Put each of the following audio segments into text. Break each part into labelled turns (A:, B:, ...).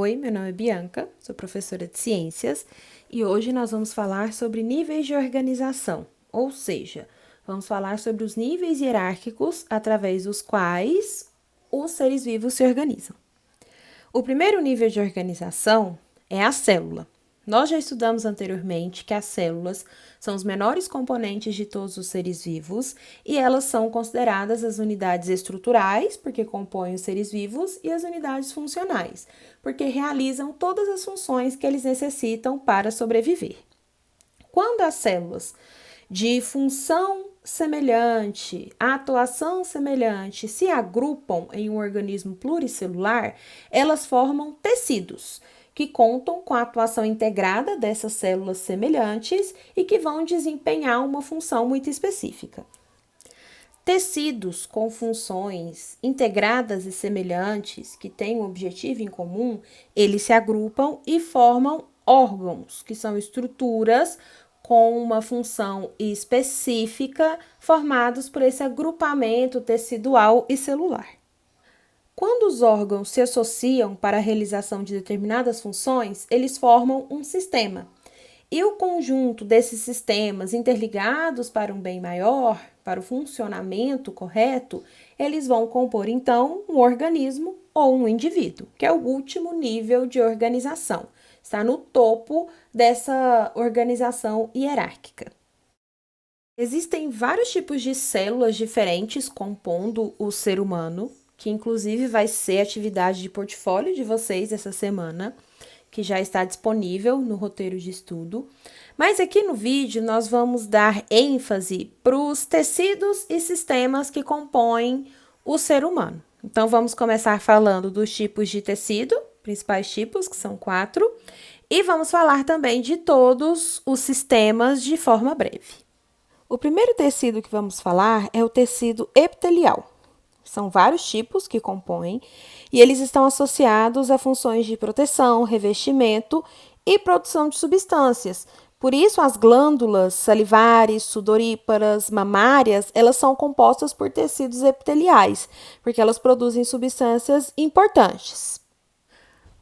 A: Oi, meu nome é Bianca, sou professora de ciências e hoje nós vamos falar sobre níveis de organização, ou seja, vamos falar sobre os níveis hierárquicos através dos quais os seres vivos se organizam. O primeiro nível de organização é a célula. Nós já estudamos anteriormente que as células são os menores componentes de todos os seres vivos e elas são consideradas as unidades estruturais, porque compõem os seres vivos, e as unidades funcionais, porque realizam todas as funções que eles necessitam para sobreviver. Quando as células de função semelhante, atuação semelhante, se agrupam em um organismo pluricelular, elas formam tecidos, que contam com a atuação integrada dessas células semelhantes e que vão desempenhar uma função muito específica. Tecidos com funções integradas e semelhantes, que têm um objetivo em comum, eles se agrupam e formam órgãos, que são estruturas com uma função específica, formados por esse agrupamento tecidual e celular. Quando os órgãos se associam para a realização de determinadas funções, eles formam um sistema. E o conjunto desses sistemas interligados para um bem maior, para o funcionamento correto, eles vão compor então um organismo ou um indivíduo, que é o último nível de organização. Está no topo dessa organização hierárquica. Existem vários tipos de células diferentes compondo o ser humano, que inclusive vai ser atividade de portfólio de vocês essa semana, que já está disponível no roteiro de estudo. Mas aqui no vídeo nós vamos dar ênfase para os tecidos e sistemas que compõem o ser humano. Então, vamos começar falando dos tipos de tecido, principais tipos, que são 4, e vamos falar também de todos os sistemas de forma breve. O primeiro tecido que vamos falar é o tecido epitelial. São vários tipos que compõem e eles estão associados a funções de proteção, revestimento e produção de substâncias. Por isso, as glândulas salivares, sudoríparas, mamárias, elas são compostas por tecidos epiteliais, porque elas produzem substâncias importantes.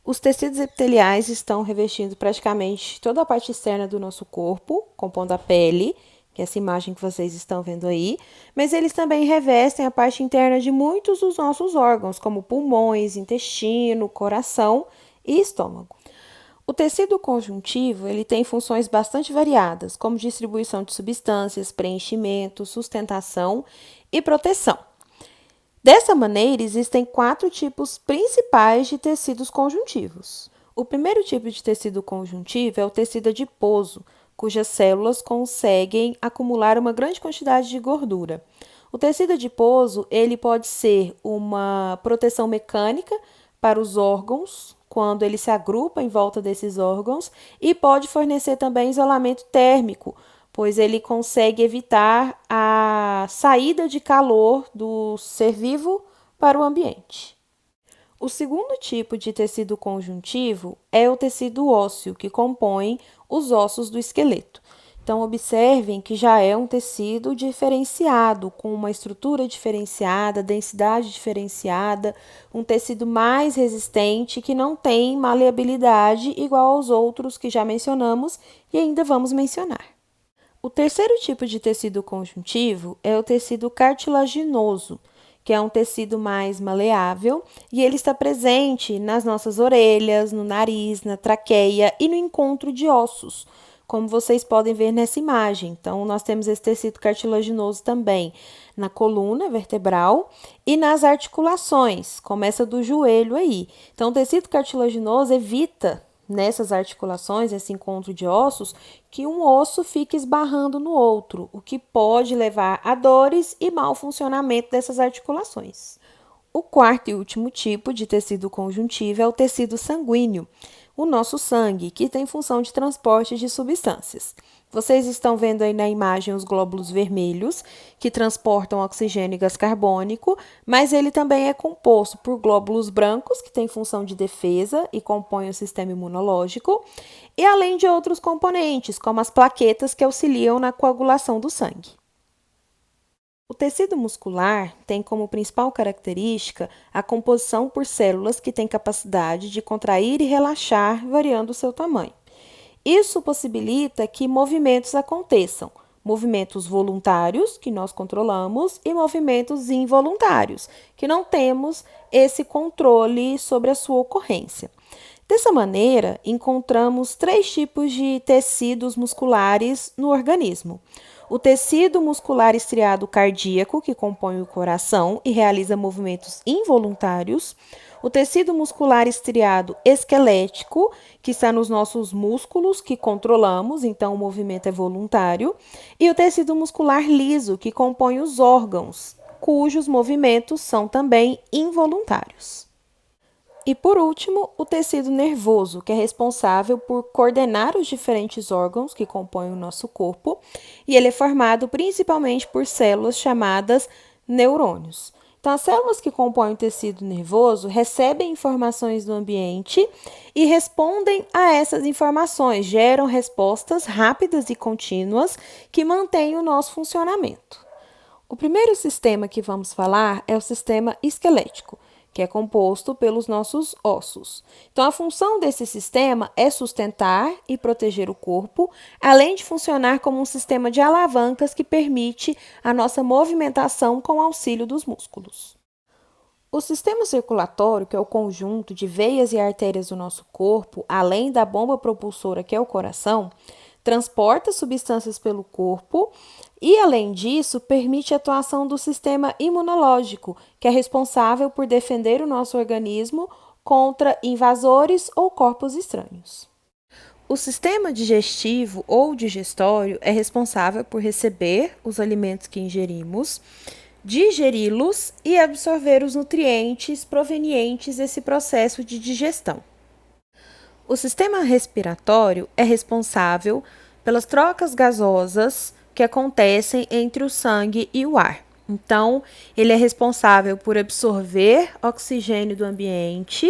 A: Os tecidos epiteliais estão revestindo praticamente toda a parte externa do nosso corpo, compondo a pele, que é essa imagem que vocês estão vendo aí, mas eles também revestem a parte interna de muitos dos nossos órgãos, como pulmões, intestino, coração e estômago. O tecido conjuntivo, ele tem funções bastante variadas, como distribuição de substâncias, preenchimento, sustentação e proteção. Dessa maneira, existem 4 tipos principais de tecidos conjuntivos. O primeiro tipo de tecido conjuntivo é o tecido adiposo, cujas células conseguem acumular uma grande quantidade de gordura. O tecido adiposo, ele pode ser uma proteção mecânica para os órgãos, quando ele se agrupa em volta desses órgãos, e pode fornecer também isolamento térmico, pois ele consegue evitar a saída de calor do ser vivo para o ambiente. O segundo tipo de tecido conjuntivo é o tecido ósseo, que compõe os ossos do esqueleto. Então, observem que já é um tecido diferenciado, com uma estrutura diferenciada, densidade diferenciada, um tecido mais resistente, que não tem maleabilidade igual aos outros que já mencionamos e ainda vamos mencionar. O terceiro tipo de tecido conjuntivo é o tecido cartilaginoso, que é um tecido mais maleável, e ele está presente nas nossas orelhas, no nariz, na traqueia e no encontro de ossos, como vocês podem ver nessa imagem. Então, nós temos esse tecido cartilaginoso também na coluna vertebral e nas articulações, como essa do joelho aí. Então, o tecido cartilaginoso evita nessas articulações, esse encontro de ossos, que um osso fique esbarrando no outro, o que pode levar a dores e mau funcionamento dessas articulações. O quarto e último tipo de tecido conjuntivo é o tecido sanguíneo, o nosso sangue, que tem função de transporte de substâncias. Vocês estão vendo aí na imagem os glóbulos vermelhos, que transportam oxigênio e gás carbônico, mas ele também é composto por glóbulos brancos, que têm função de defesa e compõem o sistema imunológico, e além de outros componentes, como as plaquetas, que auxiliam na coagulação do sangue. O tecido muscular tem como principal característica a composição por células que têm capacidade de contrair e relaxar, variando o seu tamanho. Isso possibilita que movimentos aconteçam, movimentos voluntários, que nós controlamos, e movimentos involuntários, que não temos esse controle sobre a sua ocorrência. Dessa maneira, encontramos três tipos de tecidos musculares no organismo. O tecido muscular estriado cardíaco, que compõe o coração e realiza movimentos involuntários. O tecido muscular estriado esquelético, que está nos nossos músculos, que controlamos, então o movimento é voluntário. E o tecido muscular liso, que compõe os órgãos, cujos movimentos são também involuntários. E por último, o tecido nervoso, que é responsável por coordenar os diferentes órgãos que compõem o nosso corpo, e ele é formado principalmente por células chamadas neurônios. Então, as células que compõem o tecido nervoso recebem informações do ambiente e respondem a essas informações, geram respostas rápidas e contínuas que mantêm o nosso funcionamento. O primeiro sistema que vamos falar é o sistema esquelético, que é composto pelos nossos ossos. Então, a função desse sistema é sustentar e proteger o corpo, além de funcionar como um sistema de alavancas que permite a nossa movimentação com o auxílio dos músculos. O sistema circulatório, que é o conjunto de veias e artérias do nosso corpo, além da bomba propulsora, que é o coração, transporta substâncias pelo corpo e, além disso, permite a atuação do sistema imunológico, que é responsável por defender o nosso organismo contra invasores ou corpos estranhos. O sistema digestivo ou digestório é responsável por receber os alimentos que ingerimos, digeri-los e absorver os nutrientes provenientes desse processo de digestão. O sistema respiratório é responsável pelas trocas gasosas que acontecem entre o sangue e o ar. Então, ele é responsável por absorver oxigênio do ambiente,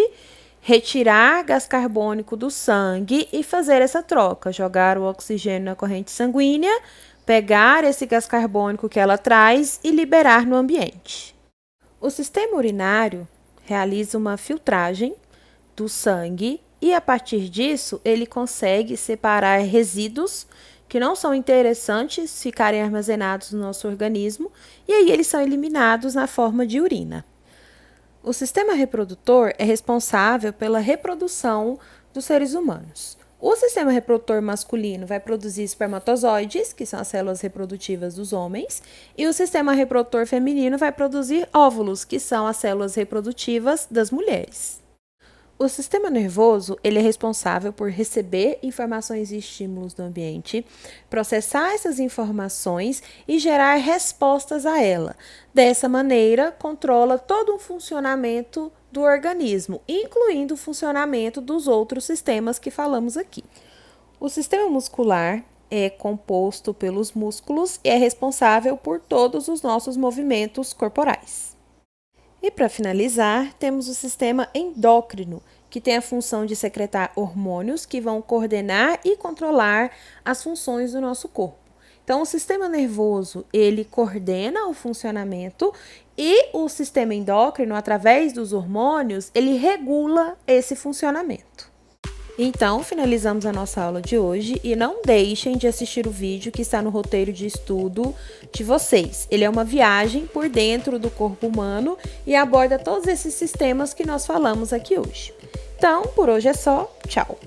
A: retirar gás carbônico do sangue e fazer essa troca, jogar o oxigênio na corrente sanguínea, pegar esse gás carbônico que ela traz e liberar no ambiente. O sistema urinário realiza uma filtragem do sangue e, a partir disso, ele consegue separar resíduos que não são interessantes ficarem armazenados no nosso organismo, e aí eles são eliminados na forma de urina. O sistema reprodutor é responsável pela reprodução dos seres humanos. O sistema reprodutor masculino vai produzir espermatozoides, que são as células reprodutivas dos homens, e o sistema reprodutor feminino vai produzir óvulos, que são as células reprodutivas das mulheres. O sistema nervoso, ele é responsável por receber informações e estímulos do ambiente, processar essas informações e gerar respostas a ela. Dessa maneira, controla todo o funcionamento do organismo, incluindo o funcionamento dos outros sistemas que falamos aqui. O sistema muscular é composto pelos músculos e é responsável por todos os nossos movimentos corporais. E para finalizar, temos o sistema endócrino, que tem a função de secretar hormônios que vão coordenar e controlar as funções do nosso corpo. Então, o sistema nervoso, ele coordena o funcionamento e o sistema endócrino, através dos hormônios, ele regula esse funcionamento. Então, finalizamos a nossa aula de hoje e não deixem de assistir o vídeo que está no roteiro de estudo de vocês. Ele é uma viagem por dentro do corpo humano e aborda todos esses sistemas que nós falamos aqui hoje. Então, por hoje é só. Tchau!